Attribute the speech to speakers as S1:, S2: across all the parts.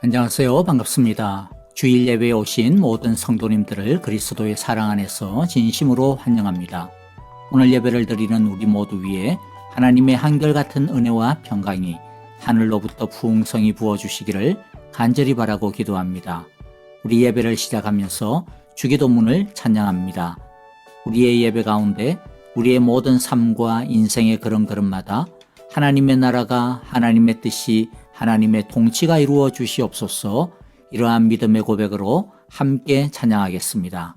S1: 안녕하세요. 반갑습니다. 주일 예배에 오신 모든 성도님들을 그리스도의 사랑 안에서 진심으로 환영합니다. 오늘 예배를 드리는 우리 모두 위에 하나님의 한결같은 은혜와 평강이 하늘로부터 풍성히 부어주시기를 간절히 바라고 기도합니다. 우리 예배를 시작하면서 주기도문을 찬양합니다. 우리의 예배 가운데 우리의 모든 삶과 인생의 걸음걸음마다 하나님의 나라가, 하나님의 뜻이, 하나님의 통치가 이루어 주시옵소서. 이러한 믿음의 고백으로 함께 찬양하겠습니다.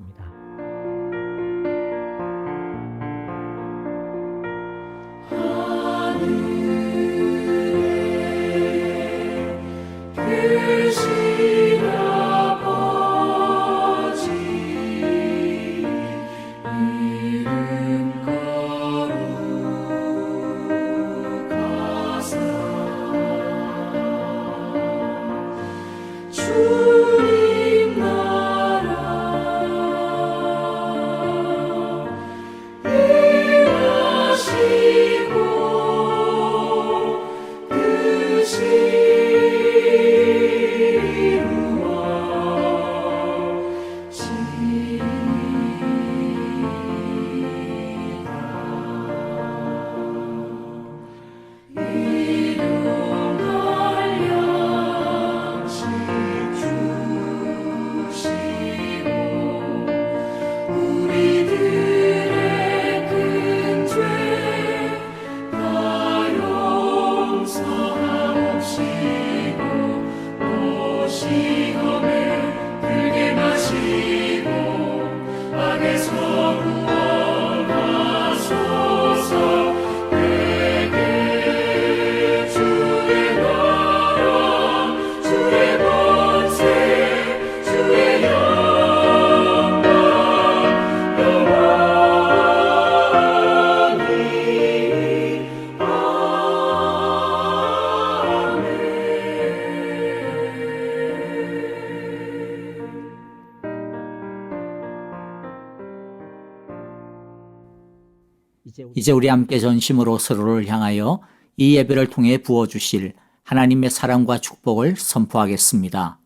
S1: 이제 우리 함께 전심으로 서로를 향하여 이 예배를 통해 부어주실 하나님의 사랑과 축복을 선포하겠습니다.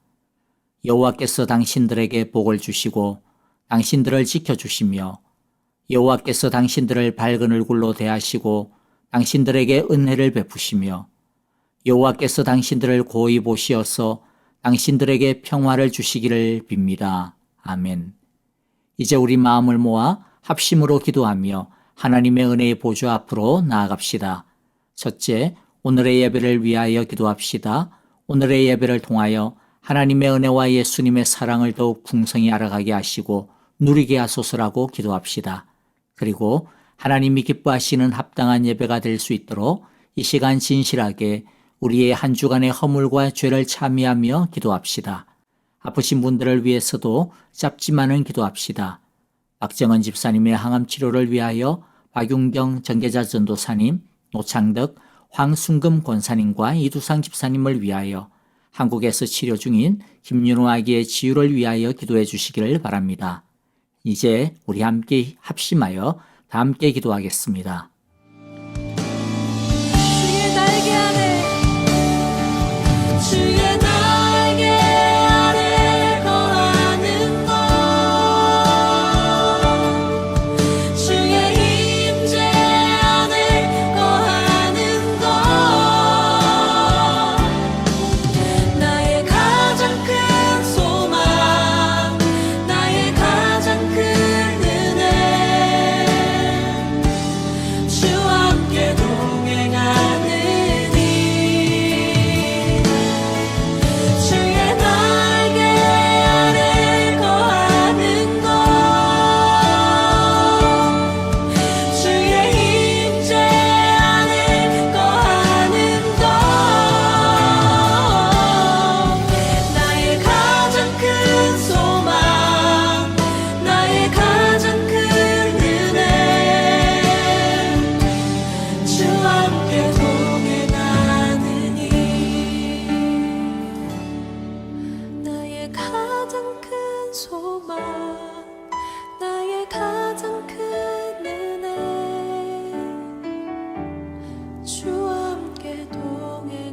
S1: 여호와께서 당신들에게 복을 주시고 당신들을 지켜주시며 여호와께서 당신들을 밝은 얼굴로 대하시고 당신들에게 은혜를 베푸시며 여호와께서 당신들을 고이 보시어서 당신들에게 평화를 주시기를 빕니다. 아멘. 이제 우리 마음을 모아 합심으로 기도하며 하나님의 은혜의 보좌 앞으로 나아갑시다. 첫째, 오늘의 예배를 위하여 기도합시다. 오늘의 예배를 통하여 하나님의 은혜와 예수님의 사랑을 더욱 풍성히 알아가게 하시고 누리게 하소서라고 기도합시다. 그리고 하나님이 기뻐하시는 합당한 예배가 될 수 있도록 이 시간 진실하게 우리의 한 주간의 허물과 죄를 참여하며 기도합시다. 아프신 분들을 위해서도 짧지만은 기도합시다. 박정은 집사님의 항암 치료를 위하여 박윤경 전계자 전도사님, 노창덕, 황순금 권사님과 이두상 집사님을 위하여 한국에서 치료 중인 김윤호 아기의 치유를 위하여 기도해 주시기를 바랍니다. 이제 우리 함께 합심하여 다 함께 기도하겠습니다.
S2: 주의 날개 아래 주의 날개 아래 거하는 것 주의 임재 안에 거하는 것 나의 가장 큰 소망 나의 가장 큰 은혜 주와 함께 동행하느니 주의 날개 아래 거하는 것 주의 임재 안에 거하는 것 나의 가장 큰 소망 나의 가장 큰 은혜 주와 함께 동행하느니 나의 가장 큰 소망 나의 가장 큰 은혜 주와 함께 동행하느니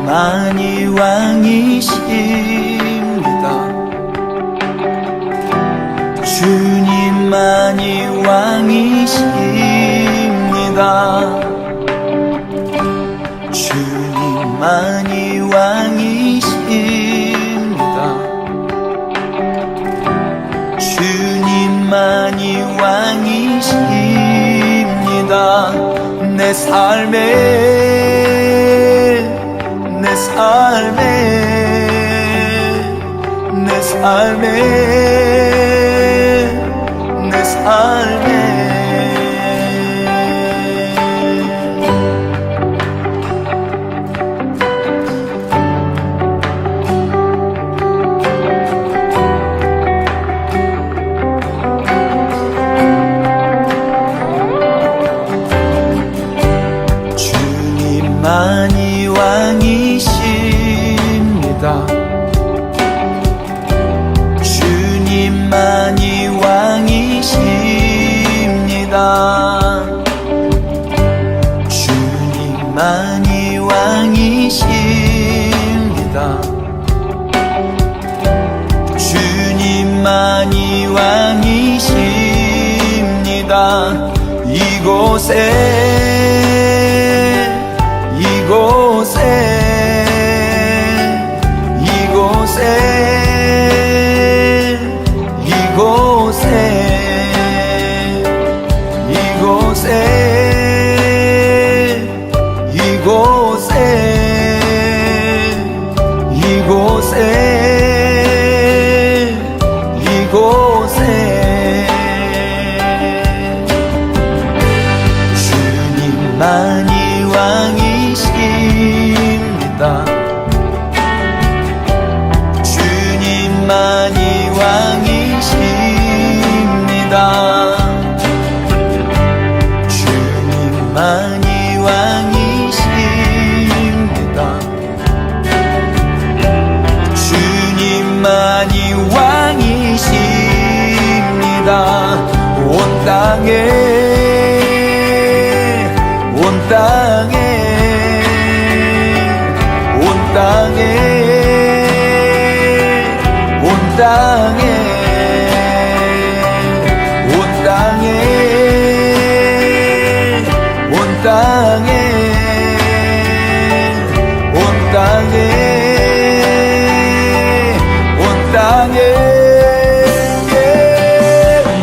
S3: 주님만이 왕이십니다. 주님만이 왕이십니다. 주님만이 왕이십니다. 내 삶에 내 삶에 내 삶에 주님만이 왕이십니다. 주님만이 왕이십니다. 주님만이 왕이십니다. 주님만이 왕이십니다. 이곳에 땅에 온 땅에 온 땅에 온 땅에 온 땅에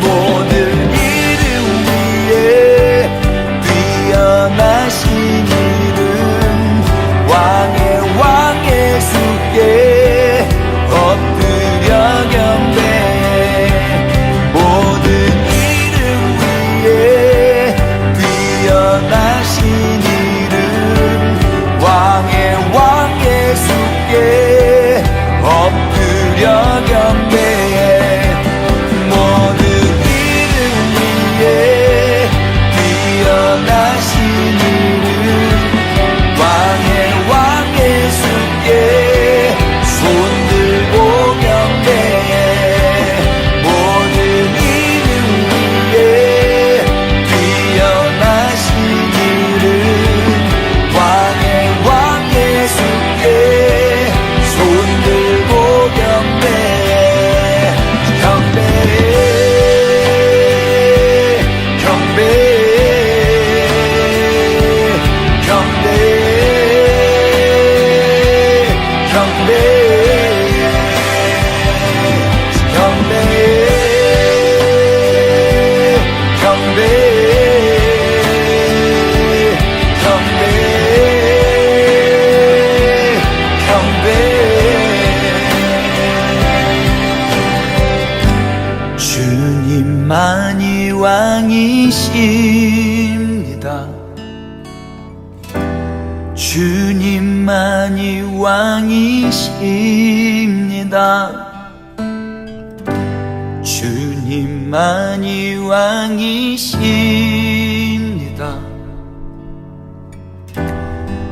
S3: 모든 이름 위에 뛰어나신 이름 왕의 예수께 엎드려 경배해 모든 이름 위에 뛰어나신 이름 왕의 왕 예수께 엎드려 경배해 모든 이름 위에 뛰어나신 이름 왕의 왕 예수께 손들고 경배해 모든 이름 위에 뛰어나신 이름 왕의 왕 예수께 손들고 경배해 경배해 경배해 주님만이 왕이십니다. 주님만이 왕이십니다. 주님만이 왕이십니다.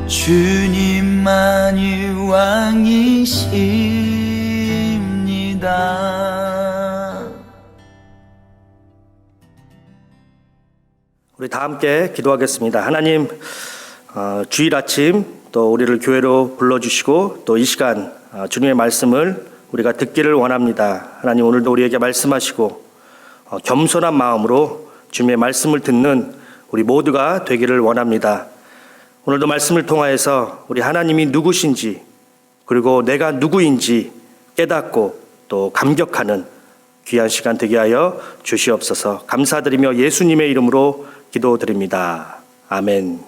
S3: 주님만이 왕이십니다.
S4: 우리 다 함께 기도하겠습니다. 하나님, 주일 아침 또 우리를 교회로 불러주시고 또 이 시간 주님의 말씀을 우리가 듣기를 원합니다. 하나님, 오늘도 우리에게 말씀하시고 겸손한 마음으로 주님의 말씀을 듣는 우리 모두가 되기를 원합니다. 오늘도 말씀을 통하여서 우리 하나님이 누구신지 그리고 내가 누구인지 깨닫고 또 감격하는 귀한 시간 되게 하여 주시옵소서. 감사드리며 예수님의 이름으로 기도드립니다. 아멘.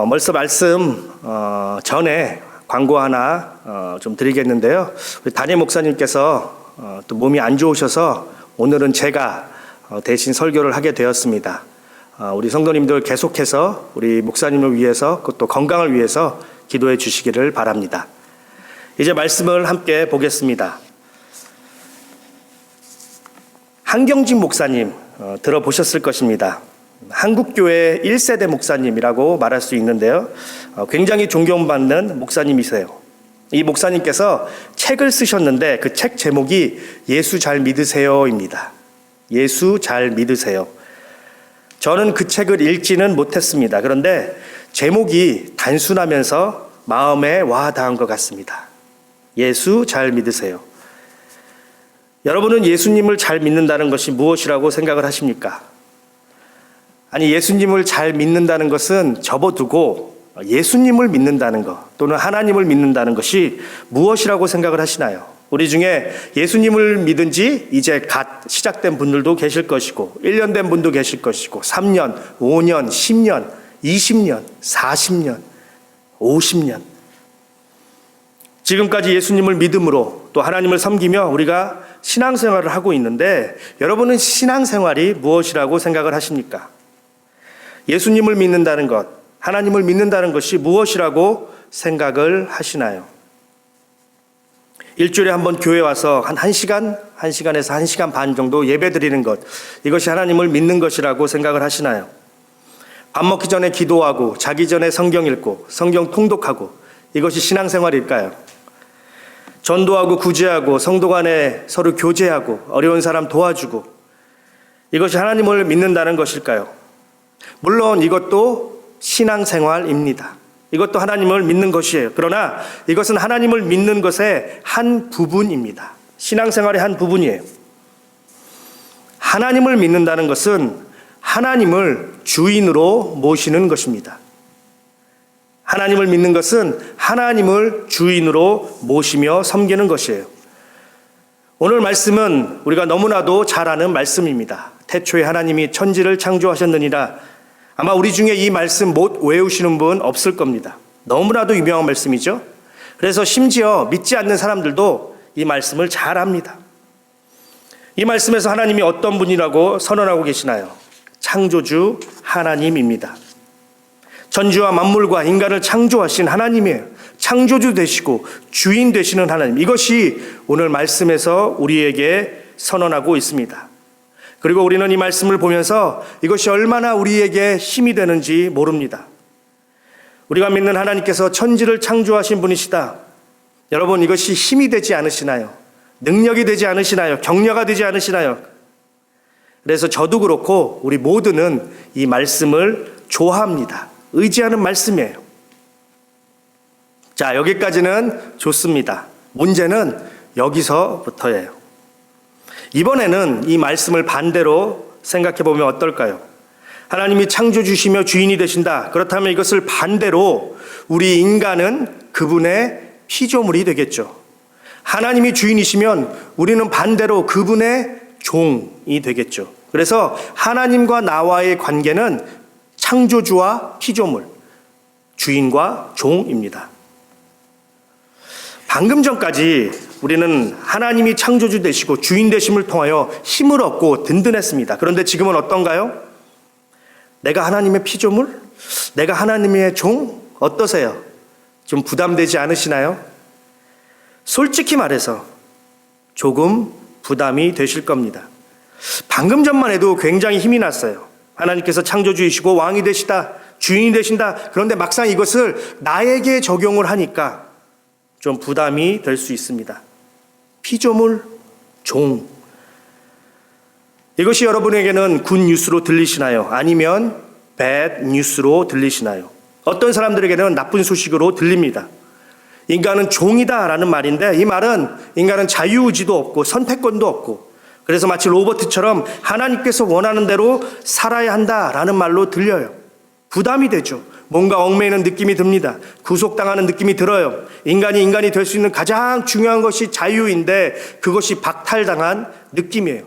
S4: 벌써 말씀 전에 광고 하나 좀 드리겠는데요. 우리 담임 목사님께서 또 몸이 안 좋으셔서 오늘은 제가 대신 설교를 하게 되었습니다. 우리 성도님들 계속해서 우리 목사님을 위해서 또 건강을 위해서 기도해 주시기를 바랍니다. 이제 말씀을 함께 보겠습니다. 한경진 목사님 들어보셨을 것입니다. 한국교회 1세대 목사님이라고 말할 수 있는데요. 굉장히 존경받는 목사님이세요. 이 목사님께서 책을 쓰셨는데 그 책 제목이 예수 잘 믿으세요입니다. 예수 잘 믿으세요. 저는 그 책을 읽지는 못했습니다. 그런데 제목이 단순하면서 마음에 와 닿은 것 같습니다. 예수 잘 믿으세요. 여러분은 예수님을 잘 믿는다는 것이 무엇이라고 생각을 하십니까? 아니, 예수님을 잘 믿는다는 것은 접어두고 예수님을 믿는다는 것 또는 하나님을 믿는다는 것이 무엇이라고 생각을 하시나요? 우리 중에 예수님을 믿은 지 이제 갓 시작된 분들도 계실 것이고 1년 된 분도 계실 것이고 3년, 5년, 10년, 20년, 40년, 50년 지금까지 예수님을 믿음으로 또 하나님을 섬기며 우리가 신앙생활을 하고 있는데 여러분은 신앙생활이 무엇이라고 생각을 하십니까? 예수님을 믿는다는 것, 하나님을 믿는다는 것이 무엇이라고 생각을 하시나요? 일주일에 한 번 교회 와서 한 1시간, 1시간에서 1시간 반 정도 예배 드리는 것, 이것이 하나님을 믿는 것이라고 생각을 하시나요? 밥 먹기 전에 기도하고 자기 전에 성경 읽고 성경 통독하고 이것이 신앙생활일까요? 전도하고 구제하고 성도 간에 서로 교제하고 어려운 사람 도와주고 이것이 하나님을 믿는다는 것일까요? 물론 이것도 신앙생활입니다. 이것도 하나님을 믿는 것이에요. 그러나 이것은 하나님을 믿는 것의 한 부분입니다. 신앙생활의 한 부분이에요. 하나님을 믿는다는 것은 하나님을 주인으로 모시는 것입니다. 하나님을 믿는 것은 하나님을 주인으로 모시며 섬기는 것이에요. 오늘 말씀은 우리가 너무나도 잘 아는 말씀입니다. 태초에 하나님이 천지를 창조하셨느니라. 아마 우리 중에 이 말씀 못 외우시는 분 없을 겁니다. 너무나도 유명한 말씀이죠. 그래서 심지어 믿지 않는 사람들도 이 말씀을 잘 압니다. 이 말씀에서 하나님이 어떤 분이라고 선언하고 계시나요? 창조주 하나님입니다. 천지와 만물과 인간을 창조하신 하나님이에요. 창조주 되시고 주인 되시는 하나님. 이것이 오늘 말씀에서 우리에게 선언하고 있습니다. 그리고 우리는 이 말씀을 보면서 이것이 얼마나 우리에게 힘이 되는지 모릅니다. 우리가 믿는 하나님께서 천지를 창조하신 분이시다. 여러분, 이것이 힘이 되지 않으시나요? 능력이 되지 않으시나요? 격려가 되지 않으시나요? 그래서 저도 그렇고 우리 모두는 이 말씀을 좋아합니다. 의지하는 말씀이에요. 자, 여기까지는 좋습니다. 문제는 여기서부터예요. 이번에는 이 말씀을 반대로 생각해 보면 어떨까요? 하나님이 창조주시며 주인이 되신다. 그렇다면 이것을 반대로 우리 인간은 그분의 피조물이 되겠죠. 하나님이 주인이시면 우리는 반대로 그분의 종이 되겠죠. 그래서 하나님과 나와의 관계는 창조주와 피조물, 주인과 종입니다. 방금 전까지 우리는 하나님이 창조주 되시고 주인 되심을 통하여 힘을 얻고 든든했습니다. 그런데 지금은 어떤가요? 내가 하나님의 피조물? 내가 하나님의 종? 어떠세요? 좀 부담되지 않으시나요? 솔직히 말해서 조금 부담이 되실 겁니다. 방금 전만 해도 굉장히 힘이 났어요. 하나님께서 창조주이시고 왕이 되시다, 주인이 되신다. 그런데 막상 이것을 나에게 적용을 하니까 좀 부담이 될 수 있습니다. 피조물, 종. 이것이 여러분에게는 굿 뉴스로 들리시나요? 아니면 배드 뉴스로 들리시나요? 어떤 사람들에게는 나쁜 소식으로 들립니다. 인간은 종이다라는 말인데, 이 말은 인간은 자유의지도 없고 선택권도 없고, 그래서 마치 로버트처럼 하나님께서 원하는 대로 살아야 한다라는 말로 들려요. 부담이 되죠. 뭔가 얽매이는 느낌이 듭니다. 구속당하는 느낌이 들어요. 인간이 될 수 있는 가장 중요한 것이 자유인데 그것이 박탈당한 느낌이에요.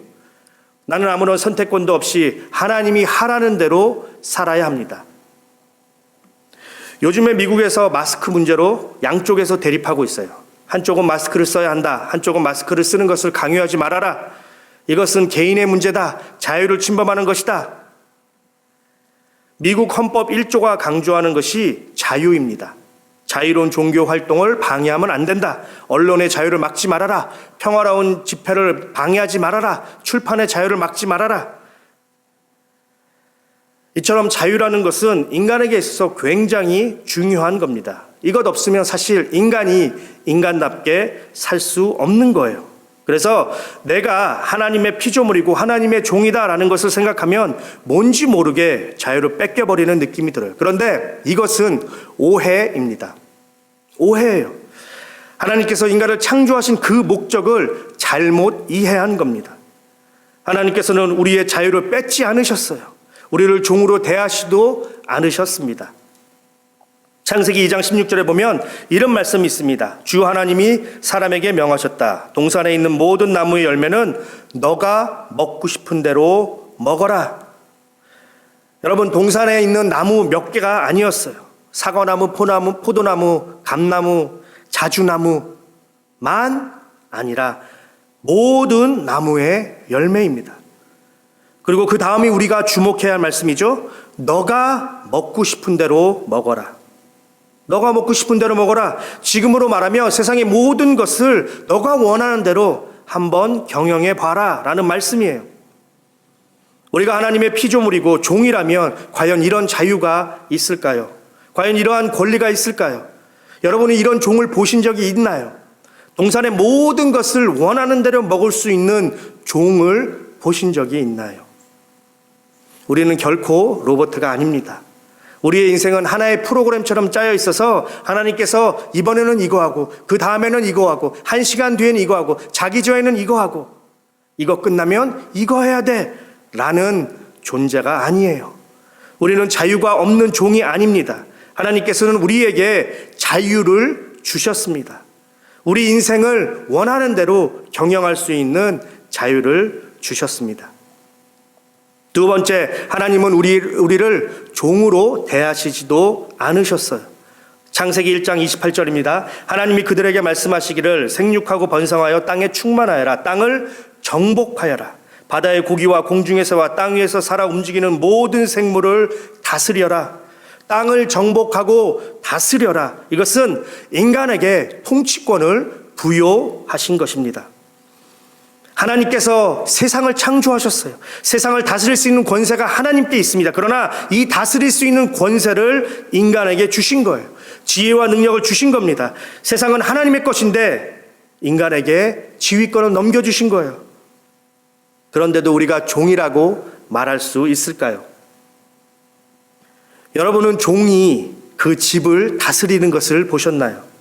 S4: 나는 아무런 선택권도 없이 하나님이 하라는 대로 살아야 합니다. 요즘에 미국에서 마스크 문제로 양쪽에서 대립하고 있어요. 한쪽은 마스크를 써야 한다. 한쪽은 마스크를 쓰는 것을 강요하지 말아라. 이것은 개인의 문제다. 자유를 침범하는 것이다. 미국 헌법 1조가 강조하는 것이 자유입니다. 자유로운 종교 활동을 방해하면 안 된다. 언론의 자유를 막지 말아라. 평화로운 집회를 방해하지 말아라. 출판의 자유를 막지 말아라. 이처럼 자유라는 것은 인간에게 있어서 굉장히 중요한 겁니다. 이것 없으면 사실 인간이 인간답게 살 수 없는 거예요. 그래서 내가 하나님의 피조물이고 하나님의 종이다라는 것을 생각하면 뭔지 모르게 자유를 뺏겨버리는 느낌이 들어요. 그런데 이것은 오해입니다. 오해예요. 하나님께서 인간을 창조하신 그 목적을 잘못 이해한 겁니다. 하나님께서는 우리의 자유를 뺏지 않으셨어요. 우리를 종으로 대하시도 않으셨습니다. 창세기 2장 16절에 보면 이런 말씀이 있습니다. 주 하나님이 사람에게 명하셨다. 동산에 있는 모든 나무의 열매는 너가 먹고 싶은 대로 먹어라. 여러분, 동산에 있는 나무 몇 개가 아니었어요. 사과나무, 포나무, 포도나무, 감나무, 자주나무만 아니라 모든 나무의 열매입니다. 그리고 그 다음이 우리가 주목해야 할 말씀이죠. 너가 먹고 싶은 대로 먹어라. 너가 먹고 싶은 대로 먹어라. 지금으로 말하면 세상의 모든 것을 너가 원하는 대로 한번 경영해 봐라 라는 말씀이에요. 우리가 하나님의 피조물이고 종이라면 과연 이런 자유가 있을까요? 과연 이러한 권리가 있을까요? 여러분이 이런 종을 보신 적이 있나요? 동산의 모든 것을 원하는 대로 먹을 수 있는 종을 보신 적이 있나요? 우리는 결코 로봇가 아닙니다. 우리의 인생은 하나의 프로그램처럼 짜여 있어서 하나님께서 이번에는 이거 하고 그 다음에는 이거 하고 1시간 뒤에는 이거 하고 자기 전에는 이거 하고 이거 끝나면 이거 해야 돼 라는 존재가 아니에요. 우리는 자유가 없는 종이 아닙니다. 하나님께서는 우리에게 자유를 주셨습니다. 우리 인생을 원하는 대로 경영할 수 있는 자유를 주셨습니다. 두 번째, 하나님은 우리를 종으로 대하시지도 않으셨어요. 창세기 1장 28절입니다. 하나님이 그들에게 말씀하시기를 생육하고 번성하여 땅에 충만하여라. 땅을 정복하여라. 바다의 고기와 공중에서와 땅 위에서 살아 움직이는 모든 생물을 다스려라. 땅을 정복하고 다스려라. 이것은 인간에게 통치권을 부여하신 것입니다. 하나님께서 세상을 창조하셨어요. 세상을 다스릴 수 있는 권세가 하나님께 있습니다. 그러나 이 다스릴 수 있는 권세를 인간에게 주신 거예요. 지혜와 능력을 주신 겁니다. 세상은 하나님의 것인데 인간에게 지휘권을 넘겨주신 거예요. 그런데도 우리가 종이라고 말할 수 있을까요? 여러분은 종이 그 집을 다스리는 것을 보셨나요?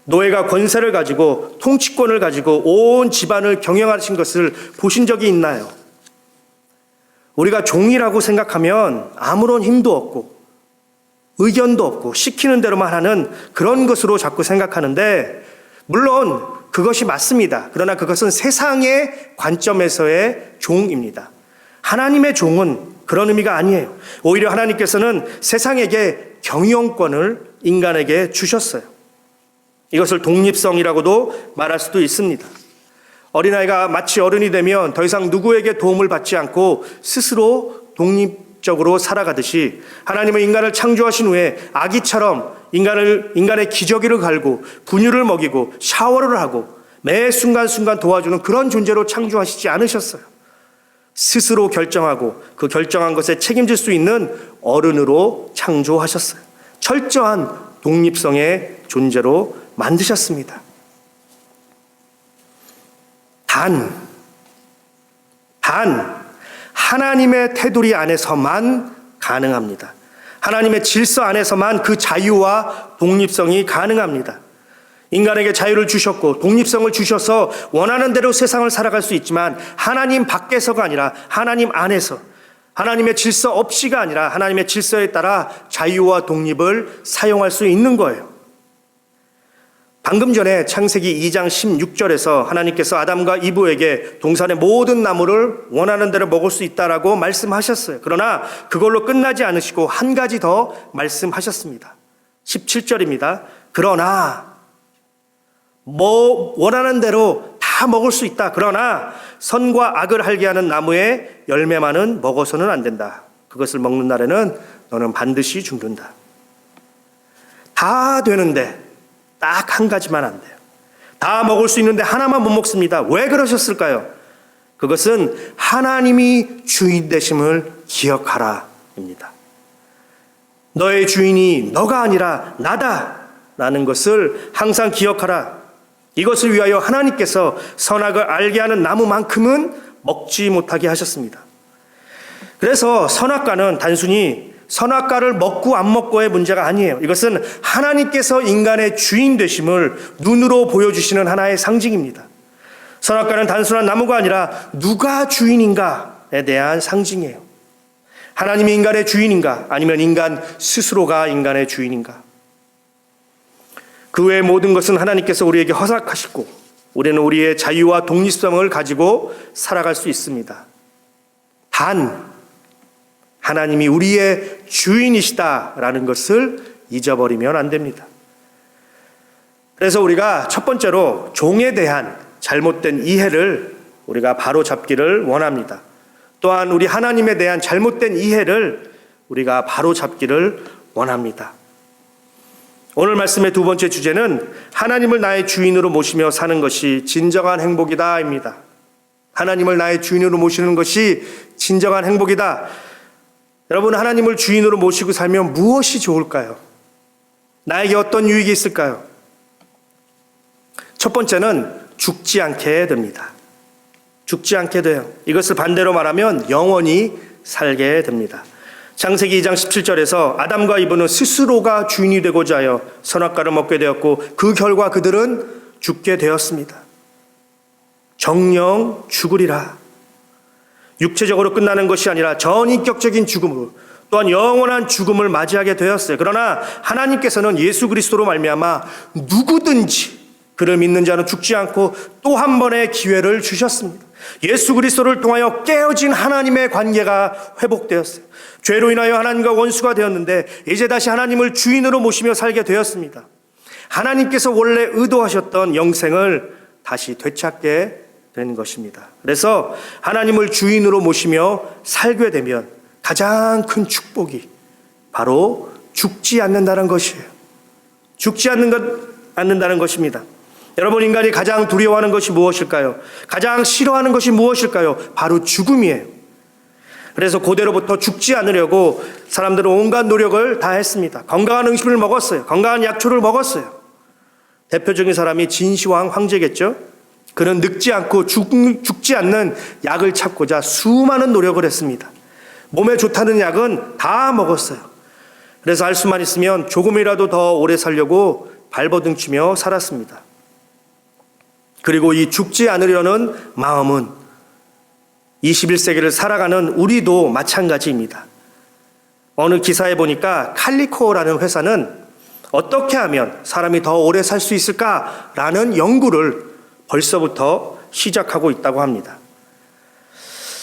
S4: 노예가 권세를 가지고 통치권을 가지고 온 집안을 경영하신 것을 보신 적이 있나요? 우리가 종이라고 생각하면 아무런 힘도 없고 의견도 없고 시키는 대로만 하는 그런 것으로 자꾸 생각하는데 물론 그것이 맞습니다. 그러나 그것은 세상의 관점에서의 종입니다. 하나님의 종은 그런 의미가 아니에요. 오히려 하나님께서는 세상에게 경영권을 인간에게 주셨어요. 이것을 독립성이라고도 말할 수도 있습니다. 어린아이가 마치 어른이 되면 더 이상 누구에게 도움을 받지 않고 스스로 독립적으로 살아가듯이 하나님은 인간을 창조하신 후에 아기처럼 인간의 기저귀를 갈고 분유를 먹이고 샤워를 하고 매 순간순간 도와주는 그런 존재로 창조하시지 않으셨어요. 스스로 결정하고 그 결정한 것에 책임질 수 있는 어른으로 창조하셨어요. 철저한 독립성의 존재로 만드셨습니다. 단 하나님의 테두리 안에서만 가능합니다. 하나님의 질서 안에서만 그 자유와 독립성이 가능합니다. 인간에게 자유를 주셨고 독립성을 주셔서 원하는 대로 세상을 살아갈 수 있지만 하나님 밖에서가 아니라 하나님 안에서 하나님의 질서 없이가 아니라 하나님의 질서에 따라 자유와 독립을 사용할 수 있는 거예요. 방금 전에 창세기 2장 16절에서 하나님께서 아담과 이브에게 동산의 모든 나무를 원하는 대로 먹을 수 있다라고 말씀하셨어요. 그러나 그걸로 끝나지 않으시고 한 가지 더 말씀하셨습니다. 17절입니다. 그러나 원하는 대로 다 먹을 수 있다. 그러나 선과 악을 알게 하는 나무의 열매만은 먹어서는 안 된다. 그것을 먹는 날에는 너는 반드시 죽는다. 다 되는데 딱 한 가지만 안 돼요. 다 먹을 수 있는데 하나만 못 먹습니다. 왜 그러셨을까요? 그것은 하나님이 주인 되심을 기억하라입니다. 너의 주인이 너가 아니라 나다라는 것을 항상 기억하라. 이것을 위하여 하나님께서 선악을 알게 하는 나무만큼은 먹지 못하게 하셨습니다. 그래서 선악과는 단순히 선악과를 먹고 안 먹고의 문제가 아니에요. 이것은 하나님께서 인간의 주인 되심을 눈으로 보여주시는 하나의 상징입니다. 선악과는 단순한 나무가 아니라 누가 주인인가에 대한 상징이에요. 하나님이 인간의 주인인가 아니면 인간 스스로가 인간의 주인인가. 그 외의 모든 것은 하나님께서 우리에게 허락하시고 우리는 우리의 자유와 독립성을 가지고 살아갈 수 있습니다. 단 하나님이 우리의 주인이시다라는 것을 잊어버리면 안 됩니다. 그래서 우리가 첫 번째로 종에 대한 잘못된 이해를 우리가 바로 잡기를 원합니다. 또한 우리 하나님에 대한 잘못된 이해를 우리가 바로 잡기를 원합니다. 오늘 말씀의 두 번째 주제는 하나님을 나의 주인으로 모시며 사는 것이 진정한 행복이다입니다. 하나님을 나의 주인으로 모시는 것이 진정한 행복이다. 여러분, 하나님을 주인으로 모시고 살면 무엇이 좋을까요? 나에게 어떤 유익이 있을까요? 첫 번째는 죽지 않게 됩니다. 죽지 않게 돼요. 이것을 반대로 말하면 영원히 살게 됩니다. 창세기 2장 17절에서 아담과 이브는 스스로가 주인이 되고자 하여 선악과를 먹게 되었고 그 결과 그들은 죽게 되었습니다. 정령 죽으리라. 육체적으로 끝나는 것이 아니라 전인격적인 죽음으로 또한 영원한 죽음을 맞이하게 되었어요. 그러나 하나님께서는 예수 그리스도로 말미암아 누구든지 그를 믿는 자는 죽지 않고 또 한 번의 기회를 주셨습니다. 예수 그리스도를 통하여 깨어진 하나님의 관계가 회복되었어요. 죄로 인하여 하나님과 원수가 되었는데 이제 다시 하나님을 주인으로 모시며 살게 되었습니다. 하나님께서 원래 의도하셨던 영생을 다시 되찾게 된 것입니다. 그래서 하나님을 주인으로 모시며 살게 되면 가장 큰 축복이 바로 죽지 않는다는 것이에요. 죽지 않는다는 것입니다. 여러분, 인간이 가장 두려워하는 것이 무엇일까요? 가장 싫어하는 것이 무엇일까요? 바로 죽음이에요. 그래서 고대로부터 죽지 않으려고 사람들은 온갖 노력을 다 했습니다. 건강한 음식을 먹었어요. 건강한 약초를 먹었어요. 대표적인 사람이 진시황 황제겠죠. 그는 늙지 않고 죽지 않는 약을 찾고자 수많은 노력을 했습니다. 몸에 좋다는 약은 다 먹었어요. 그래서 알 수만 있으면 조금이라도 더 오래 살려고 발버둥치며 살았습니다. 그리고 이 죽지 않으려는 마음은 21세기를 살아가는 우리도 마찬가지입니다. 어느 기사에 보니까 칼리코라는 회사는 어떻게 하면 사람이 더 오래 살 수 있을까라는 연구를 벌써부터 시작하고 있다고 합니다.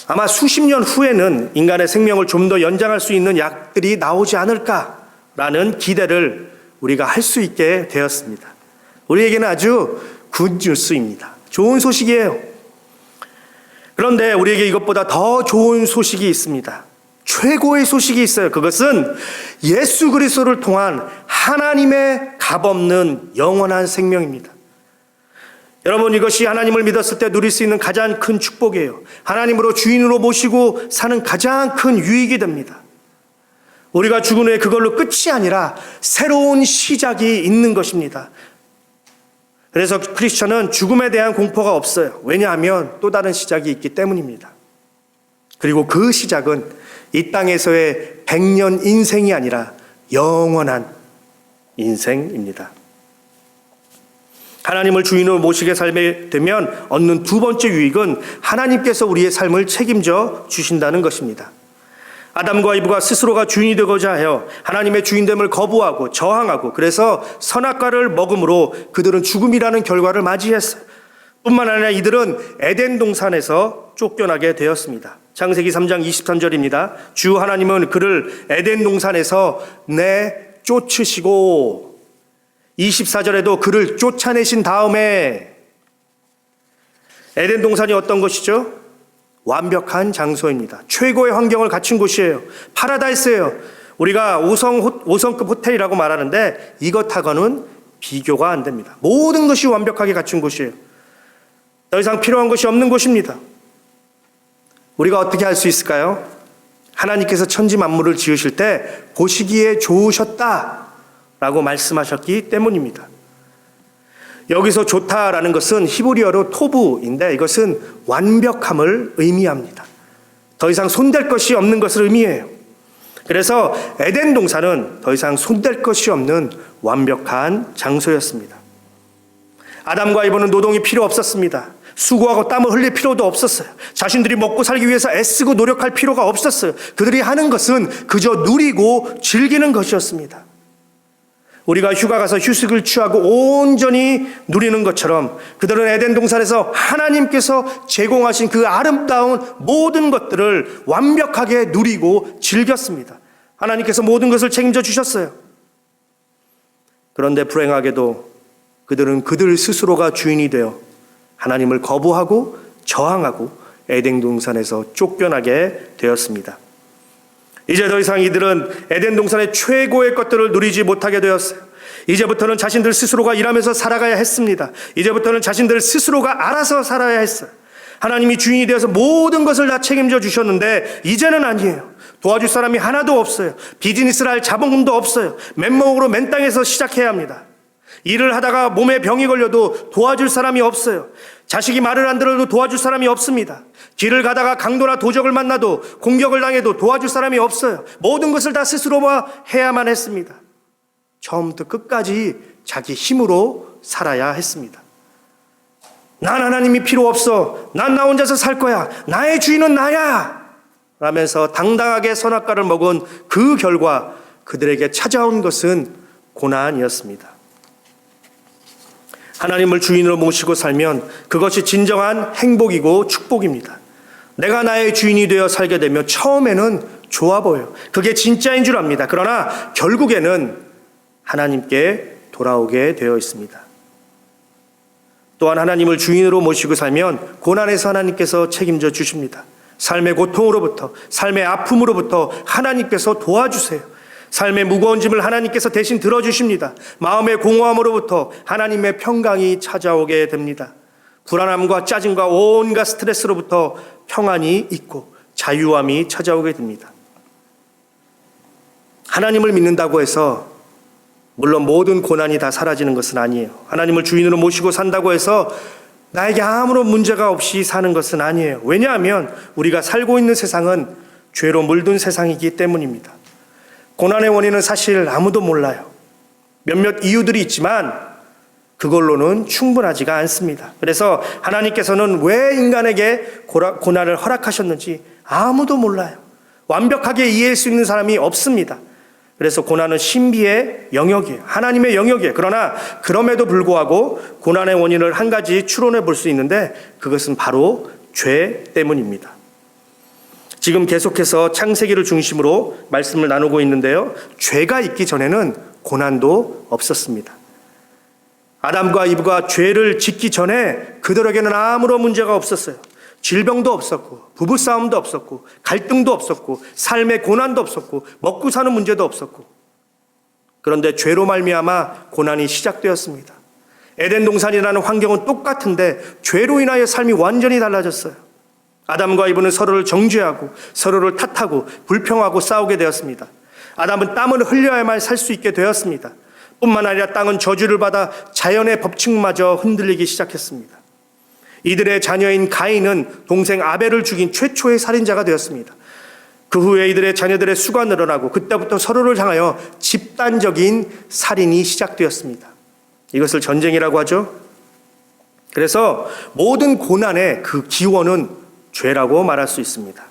S4: 아마 수십 년 후에는 인간의 생명을 좀 더 연장할 수 있는 약들이 나오지 않을까라는 기대를 우리가 할 수 있게 되었습니다. 우리에게는 아주 굿뉴스입니다. 좋은 소식이에요. 그런데 우리에게 이것보다 더 좋은 소식이 있습니다. 최고의 소식이 있어요. 그것은 예수 그리스도를 통한 하나님의 값없는 영원한 생명입니다. 여러분, 이것이 하나님을 믿었을 때 누릴 수 있는 가장 큰 축복이에요. 하나님으로 주인으로 모시고 사는 가장 큰 유익이 됩니다. 우리가 죽은 후에 그걸로 끝이 아니라 새로운 시작이 있는 것입니다. 그래서 크리스천은 죽음에 대한 공포가 없어요. 왜냐하면 또 다른 시작이 있기 때문입니다. 그리고 그 시작은 이 땅에서의 100년 인생이 아니라 영원한 인생입니다. 하나님을 주인으로 모시게 살게 되면 얻는 두 번째 유익은 하나님께서 우리의 삶을 책임져 주신다는 것입니다. 아담과 이브가 스스로가 주인이 되고자 하여 하나님의 주인됨을 거부하고 저항하고 그래서 선악과를 먹음으로 그들은 죽음이라는 결과를 맞이했어요. 뿐만 아니라 이들은 에덴 동산에서 쫓겨나게 되었습니다. 창세기 3장 23절입니다. 주 하나님은 그를 에덴 동산에서 내쫓으시고 24절에도 그를 쫓아내신 다음에 에덴 동산이 어떤 것이죠? 완벽한 장소입니다. 최고의 환경을 갖춘 곳이에요. 파라다이스예요. 우리가 5성급 호텔이라고 말하는데 이것하고는 비교가 안 됩니다. 모든 것이 완벽하게 갖춘 곳이에요. 더 이상 필요한 것이 없는 곳입니다. 우리가 어떻게 할 수 있을까요? 하나님께서 천지 만물을 지으실 때 보시기에 좋으셨다라고 말씀하셨기 때문입니다. 여기서 좋다라는 것은 히브리어로 토부인데 이것은 완벽함을 의미합니다. 더 이상 손댈 것이 없는 것을 의미해요. 그래서 에덴 동산은 더 이상 손댈 것이 없는 완벽한 장소였습니다. 아담과 이브는 노동이 필요 없었습니다. 수고하고 땀을 흘릴 필요도 없었어요. 자신들이 먹고 살기 위해서 애쓰고 노력할 필요가 없었어요. 그들이 하는 것은 그저 누리고 즐기는 것이었습니다. 우리가 휴가 가서 휴식을 취하고 온전히 누리는 것처럼 그들은 에덴 동산에서 하나님께서 제공하신 그 아름다운 모든 것들을 완벽하게 누리고 즐겼습니다. 하나님께서 모든 것을 책임져 주셨어요. 그런데 불행하게도 그들은 그들 스스로가 주인이 되어 하나님을 거부하고 저항하고 에덴 동산에서 쫓겨나게 되었습니다. 이제 더 이상 이들은 에덴 동산의 최고의 것들을 누리지 못하게 되었어요. 이제부터는 자신들 스스로가 일하면서 살아가야 했습니다. 이제부터는 자신들 스스로가 알아서 살아야 했어요. 하나님이 주인이 되어서 모든 것을 다 책임져 주셨는데 이제는 아니에요. 도와줄 사람이 하나도 없어요. 비즈니스를 할 자본금도 없어요. 맨몸으로 맨 땅에서 시작해야 합니다. 일을 하다가 몸에 병이 걸려도 도와줄 사람이 없어요. 자식이 말을 안 들어도 도와줄 사람이 없습니다. 길을 가다가 강도나 도적을 만나도 공격을 당해도 도와줄 사람이 없어요. 모든 것을 다 스스로 해야만 했습니다. 처음부터 끝까지 자기 힘으로 살아야 했습니다. 난 하나님이 필요 없어. 난 나 혼자서 살 거야. 나의 주인은 나야. 라면서 당당하게 선악과를 먹은 그 결과 그들에게 찾아온 것은 고난이었습니다. 하나님을 주인으로 모시고 살면 그것이 진정한 행복이고 축복입니다. 내가 나의 주인이 되어 살게 되면 처음에는 좋아 보여요. 그게 진짜인 줄 압니다. 그러나 결국에는 하나님께 돌아오게 되어 있습니다. 또한 하나님을 주인으로 모시고 살면 고난에서 하나님께서 책임져 주십니다. 삶의 고통으로부터, 삶의 아픔으로부터 하나님께서 도와주세요. 삶의 무거운 짐을 하나님께서 대신 들어주십니다. 마음의 공허함으로부터 하나님의 평강이 찾아오게 됩니다. 불안함과 짜증과 온갖 스트레스로부터 평안이 있고 자유함이 찾아오게 됩니다. 하나님을 믿는다고 해서 물론 모든 고난이 다 사라지는 것은 아니에요. 하나님을 주인으로 모시고 산다고 해서 나에게 아무런 문제가 없이 사는 것은 아니에요. 왜냐하면 우리가 살고 있는 세상은 죄로 물든 세상이기 때문입니다. 고난의 원인은 사실 아무도 몰라요. 몇몇 이유들이 있지만 그걸로는 충분하지가 않습니다. 그래서 하나님께서는 왜 인간에게 고난을 허락하셨는지 아무도 몰라요. 완벽하게 이해할 수 있는 사람이 없습니다. 그래서 고난은 신비의 영역이에요. 하나님의 영역이에요. 그러나 그럼에도 불구하고 고난의 원인을 한 가지 추론해 볼 수 있는데 그것은 바로 죄 때문입니다. 지금 계속해서 창세기를 중심으로 말씀을 나누고 있는데요. 죄가 있기 전에는 고난도 없었습니다. 아담과 이브가 죄를 짓기 전에 그들에게는 아무런 문제가 없었어요. 질병도 없었고 부부싸움도 없었고 갈등도 없었고 삶의 고난도 없었고 먹고 사는 문제도 없었고 그런데 죄로 말미암아 고난이 시작되었습니다. 에덴 동산이라는 환경은 똑같은데 죄로 인하여 삶이 완전히 달라졌어요. 아담과 이브는 서로를 정죄하고 서로를 탓하고 불평하고 싸우게 되었습니다. 아담은 땀을 흘려야만 살 수 있게 되었습니다. 뿐만 아니라 땅은 저주를 받아 자연의 법칙마저 흔들리기 시작했습니다. 이들의 자녀인 가인은 동생 아벨을 죽인 최초의 살인자가 되었습니다. 그 후에 이들의 자녀들의 수가 늘어나고 그때부터 서로를 향하여 집단적인 살인이 시작되었습니다. 이것을 전쟁이라고 하죠. 그래서 모든 고난의 그 기원은 죄라고 말할 수 있습니다.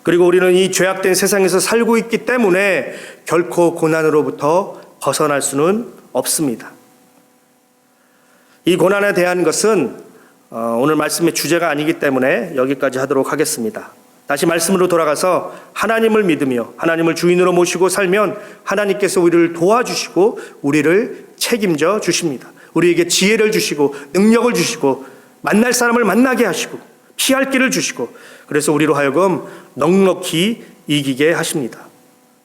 S4: 그리고 우리는 이 죄악된 세상에서 살고 있기 때문에 결코 고난으로부터 벗어날 수는 없습니다. 이 고난에 대한 것은 오늘 말씀의 주제가 아니기 때문에 여기까지 하도록 하겠습니다. 다시 말씀으로 돌아가서 하나님을 믿으며 하나님을 주인으로 모시고 살면 하나님께서 우리를 도와주시고 우리를 책임져 주십니다. 우리에게 지혜를 주시고 능력을 주시고 만날 사람을 만나게 하시고 피할 길을 주시고 그래서 우리로 하여금 넉넉히 이기게 하십니다.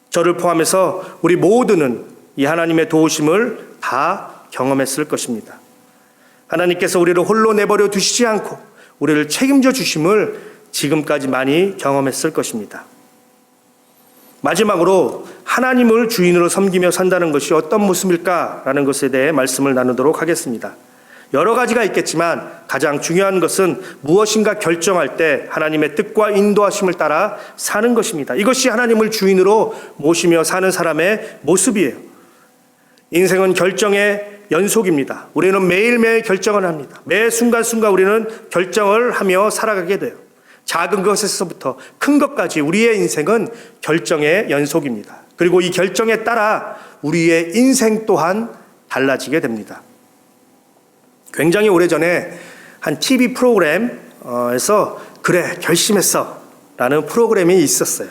S4: 저를 포함해서 우리 모두는 이 하나님의 도우심을 다 경험했을 것입니다. 하나님께서 우리를 홀로 내버려 두시지 않고 우리를 책임져 주심을 지금까지 많이 경험했을 것입니다. 마지막으로 하나님을 주인으로 섬기며 산다는 것이 어떤 모습일까라는 것에 대해 말씀을 나누도록 하겠습니다. 여러 가지가 있겠지만 가장 중요한 것은 무엇인가 결정할 때 하나님의 뜻과 인도하심을 따라 사는 것입니다. 이것이 하나님을 주인으로 모시며 사는 사람의 모습이에요. 인생은 결정의 연속입니다. 우리는 매일매일 결정을 합니다. 매 순간순간 우리는 결정을 하며 살아가게 돼요. 작은 것에서부터 큰 것까지 우리의 인생은 결정의 연속입니다. 그리고 이 결정에 따라 우리의 인생 또한 달라지게 됩니다. 굉장히 오래전에 한 TV 프로그램에서 그래 결심했어 라는 프로그램이 있었어요.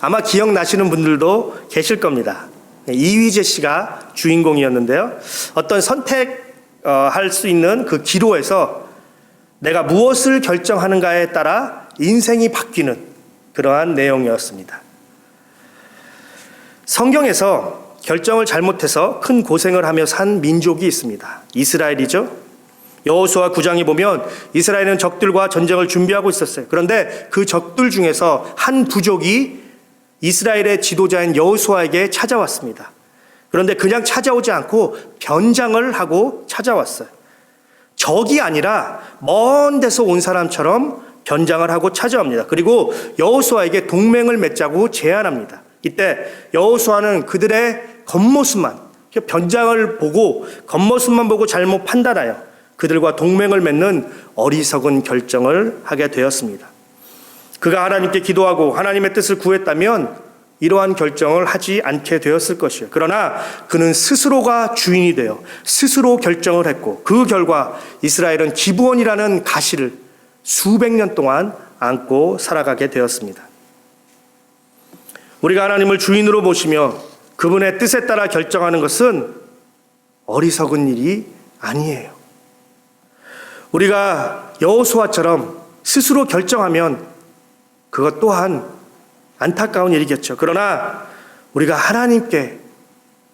S4: 아마 기억나시는 분들도 계실 겁니다. 이휘재 씨가 주인공이었는데요. 어떤 선택할 수 있는 그 기로에서 내가 무엇을 결정하는가에 따라 인생이 바뀌는 그러한 내용이었습니다. 성경에서 결정을 잘못해서 큰 고생을 하며 산 민족이 있습니다. 이스라엘이죠. 여호수아 9장에 보면 이스라엘은 적들과 전쟁을 준비하고 있었어요. 그런데 그 적들 중에서 한 부족이 이스라엘의 지도자인 여호수아에게 찾아왔습니다. 그런데 그냥 찾아오지 않고 변장을 하고 찾아왔어요. 적이 아니라 먼 데서 온 사람처럼 변장을 하고 찾아옵니다. 그리고 여호수아에게 동맹을 맺자고 제안합니다. 이때 여호수아는 그들의 겉모습만, 변장을 보고 겉모습만 보고 잘못 판단하여 그들과 동맹을 맺는 어리석은 결정을 하게 되었습니다. 그가 하나님께 기도하고 하나님의 뜻을 구했다면 이러한 결정을 하지 않게 되었을 것이에요. 그러나 그는 스스로가 주인이 되어 스스로 결정을 했고 그 결과 이스라엘은 기브온이라는 가시를 수백 년 동안 안고 살아가게 되었습니다. 우리가 하나님을 주인으로 모시며 그분의 뜻에 따라 결정하는 것은 어리석은 일이 아니에요. 우리가 여호수아처럼 스스로 결정하면 그것 또한 안타까운 일이겠죠. 그러나 우리가 하나님께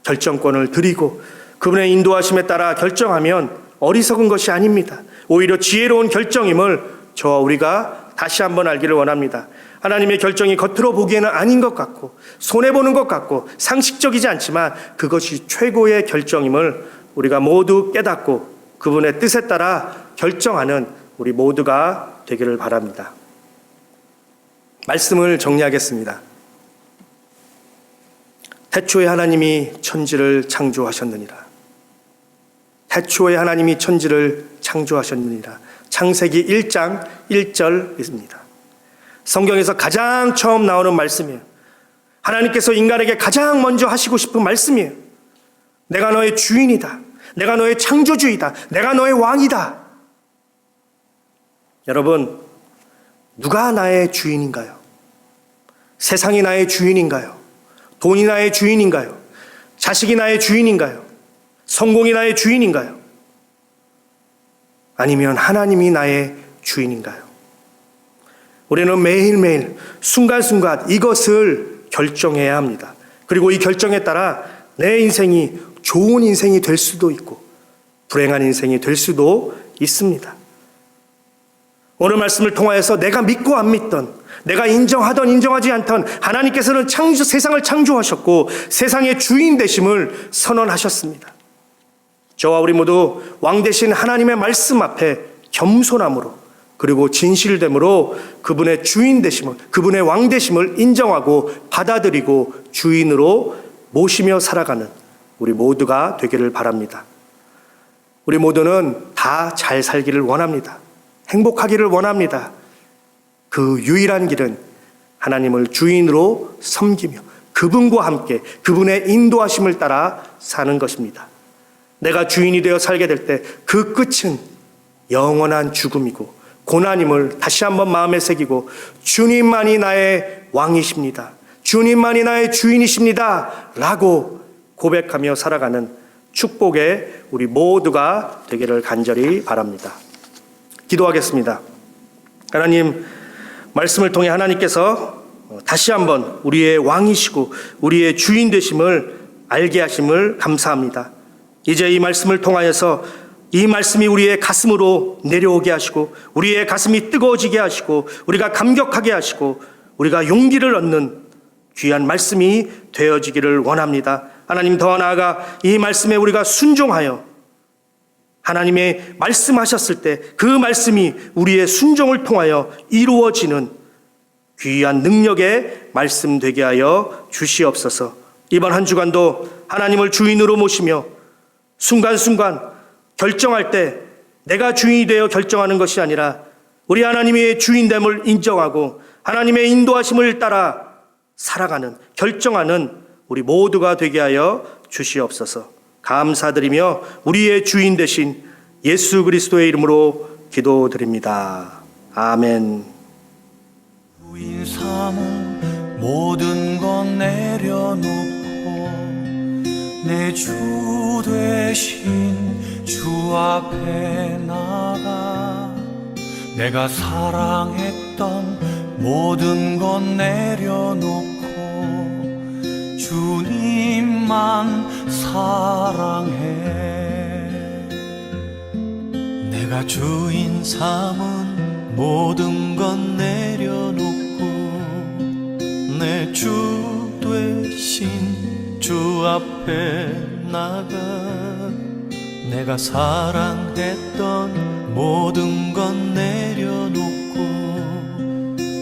S4: 결정권을 드리고 그분의 인도하심에 따라 결정하면 어리석은 것이 아닙니다. 오히려 지혜로운 결정임을 저와 우리가 다시 한번 알기를 원합니다. 하나님의 결정이 겉으로 보기에는 아닌 것 같고 손해보는 것 같고 상식적이지 않지만 그것이 최고의 결정임을 우리가 모두 깨닫고 그분의 뜻에 따라 결정하는 우리 모두가 되기를 바랍니다. 말씀을 정리하겠습니다. 태초에 하나님이 천지를 창조하셨느니라. 태초에 하나님이 천지를 창조하셨느니라. 창세기 1장 1절입니다. 성경에서 가장 처음 나오는 말씀이에요. 하나님께서 인간에게 가장 먼저 하시고 싶은 말씀이에요. 내가 너의 주인이다. 내가 너의 창조주이다. 내가 너의 왕이다. 여러분, 누가 나의 주인인가요? 세상이 나의 주인인가요? 돈이 나의 주인인가요? 자식이 나의 주인인가요? 성공이 나의 주인인가요? 아니면 하나님이 나의 주인인가요? 우리는 매일매일 순간순간 이것을 결정해야 합니다. 그리고 이 결정에 따라 내 인생이 좋은 인생이 될 수도 있고 불행한 인생이 될 수도 있습니다. 오늘 말씀을 통하여서 내가 믿고 안 믿던, 내가 인정하던 인정하지 않던 하나님께서는 세상을 창조하셨고 세상의 주인 되심을 선언하셨습니다. 저와 우리 모두 왕 되신 하나님의 말씀 앞에 겸손함으로 그리고 진실됨으로 그분의 주인 되심을, 그분의 왕 되심을 인정하고 받아들이고 주인으로 모시며 살아가는 우리 모두가 되기를 바랍니다. 우리 모두는 다 잘 살기를 원합니다. 행복하기를 원합니다. 그 유일한 길은 하나님을 주인으로 섬기며 그분과 함께 그분의 인도하심을 따라 사는 것입니다. 내가 주인이 되어 살게 될 때 그 끝은 영원한 죽음이고 고난임을 다시 한번 마음에 새기고 주님만이 나의 왕이십니다. 주님만이 나의 주인이십니다. 라고 고백하며 살아가는 축복의 우리 모두가 되기를 간절히 바랍니다. 기도하겠습니다. 하나님, 말씀을 통해 하나님께서 다시 한번 우리의 왕이시고 우리의 주인 되심을 알게 하심을 감사합니다. 이제 이 말씀을 통하여서 이 말씀이 우리의 가슴으로 내려오게 하시고 우리의 가슴이 뜨거워지게 하시고 우리가 감격하게 하시고 우리가 용기를 얻는 귀한 말씀이 되어지기를 원합니다. 하나님, 더 나아가 이 말씀에 우리가 순종하여 하나님의 말씀하셨을 때 그 말씀이 우리의 순종을 통하여 이루어지는 귀한 능력의 말씀 되게 하여 주시옵소서. 이번 한 주간도 하나님을 주인으로 모시며 순간순간 결정할 때 내가 주인이 되어 결정하는 것이 아니라 우리 하나님의 주인됨을 인정하고 하나님의 인도하심을 따라 살아가는, 결정하는 우리 모두가 되게 하여 주시옵소서. 감사드리며 우리의 주인 되신 예수 그리스도의 이름으로 기도드립니다. 아멘.
S3: 주인 삼은 모든 것 내려놓고 내 주 되신 주 앞에 나가 내가 사랑했던 모든 것 내려놓고 주님만 사랑해. 내가 주인 삼은 모든 것 내려놓고 내 주 되신 주 주 앞에 나가 내가 사랑했던 모든 건 내려놓고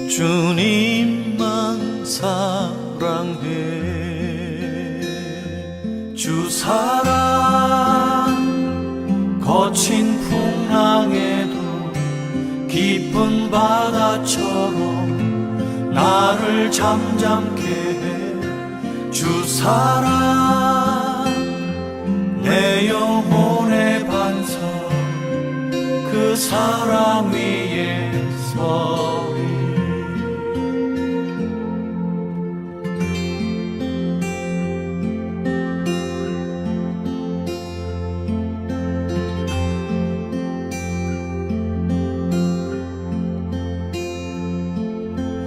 S3: 주님만 사랑해. 주 사랑 거친 풍랑에도 깊은 바다처럼 나를 잠잠케 해. 주 사랑 내 영혼의 반석 그 사랑 위에 서리.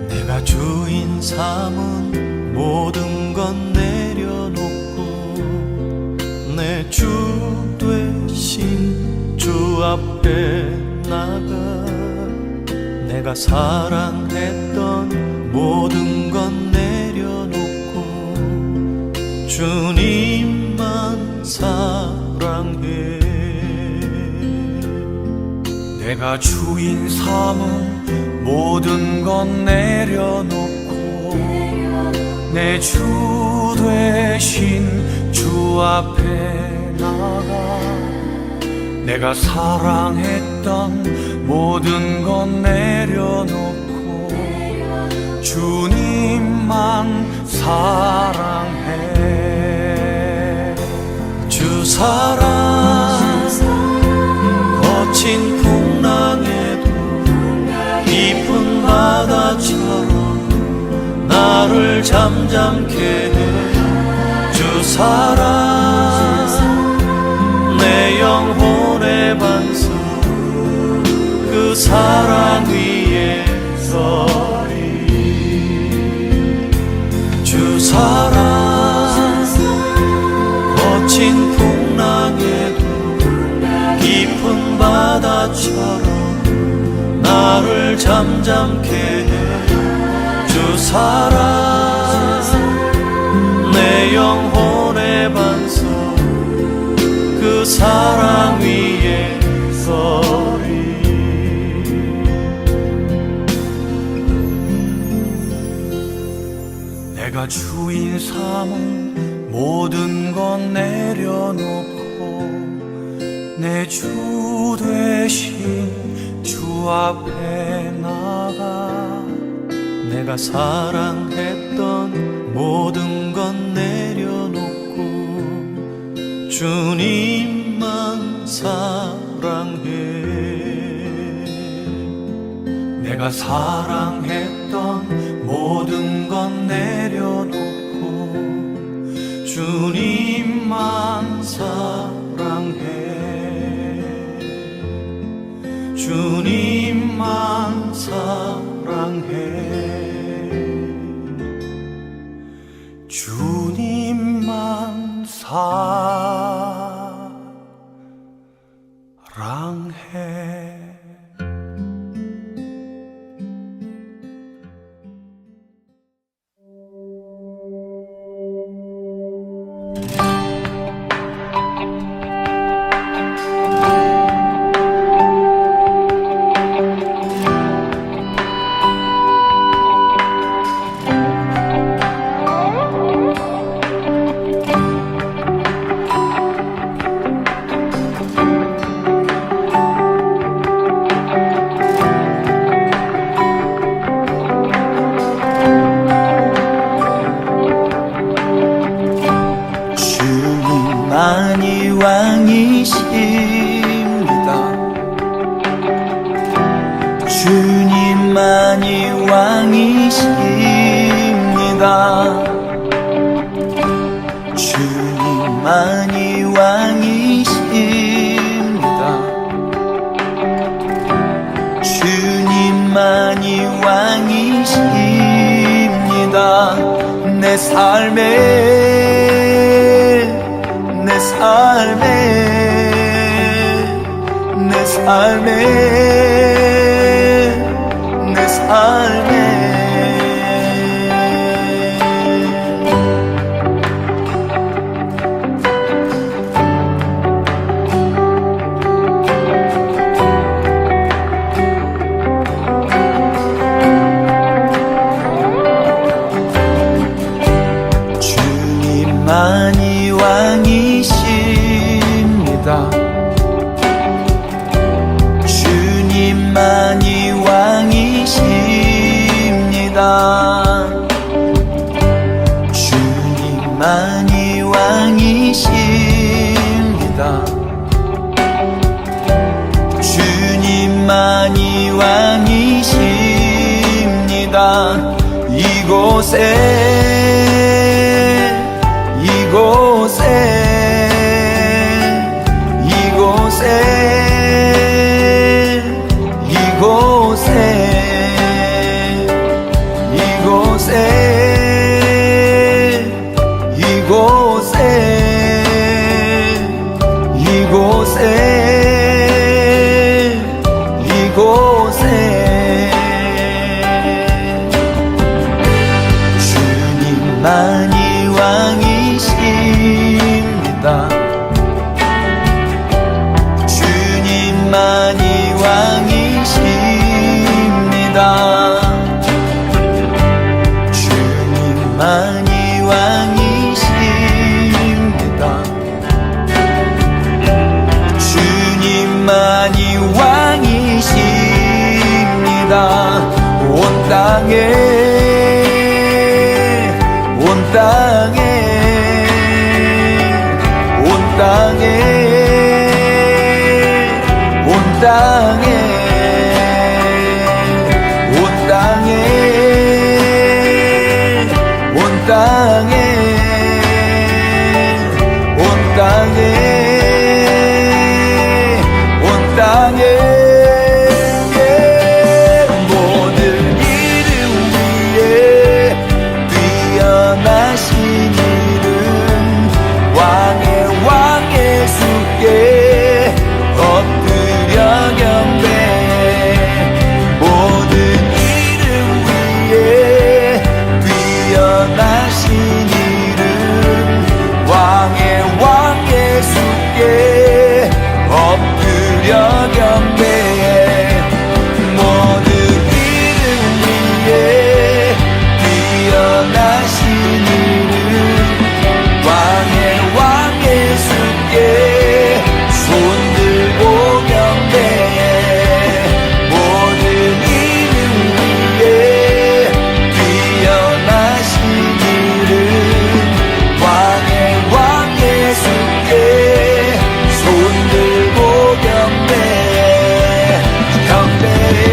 S3: 내가 주인 삼은 모든 건 내려놓고 내 주 되신 주 앞에 나가 내가 사랑했던 모든 건 내려놓고 주님만 사랑해. 내가 주인 삼은 모든 건 내려놓고 내 주 되신 주 앞에 나가 내가 사랑했던 모든 건 내려놓고 주님만 사랑해. 주 사랑 거친 풍랑에도 깊은 바다처럼 나를 잠잠케 해. 주 사랑 내 영혼의 반석 그 사랑 위에 서리. 주 사랑 거친 풍랑에도 깊은 바다처럼 나를 잠잠케 해. 주 사랑 내 영혼의 반석 그 사랑 위에 서리. 내가 주인 삼은 모든 건 내려놓고 내 주 되신 주 앞에 나가 내가 사랑했던 모든 건 내려놓고 주님만 사랑해. 내가 사랑했던 모든 건 내려놓고 주님만 사랑해. 주님만 사랑해. 주님만 사랑해. 주님만이 왕이십니다. 주님만이 왕이십니다. 주님만이 왕이십니다. 주님만이 왕이십니다. 내 삶에 내 삶에 내 삶에 주님만이 왕이십니다. 주님만이 왕이십니다. 주님만이 왕이십니다. 주님만이 왕이십니다. 온 땅에 모든 이름 위에 뛰어나신 이름 왕의 예수께 엎드려 경배해. 모든 이름 위에 뛰어나신 이름 왕의 예수께 엎드려 경배해. 모든 이름 위에 뛰어나신 이름 왕의 예수께 손들고 경배해. 모든 이름 위에 뛰어나신 이름 왕의 예수께 손들고 경배해. 경배해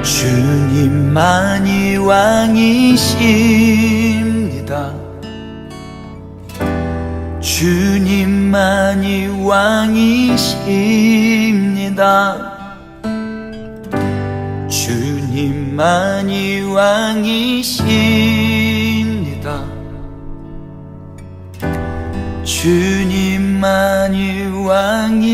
S3: 주님만이 왕이십니다. 주님만이 왕이십니다. 주님만이 왕이십니다. 주님만이 왕이십니다.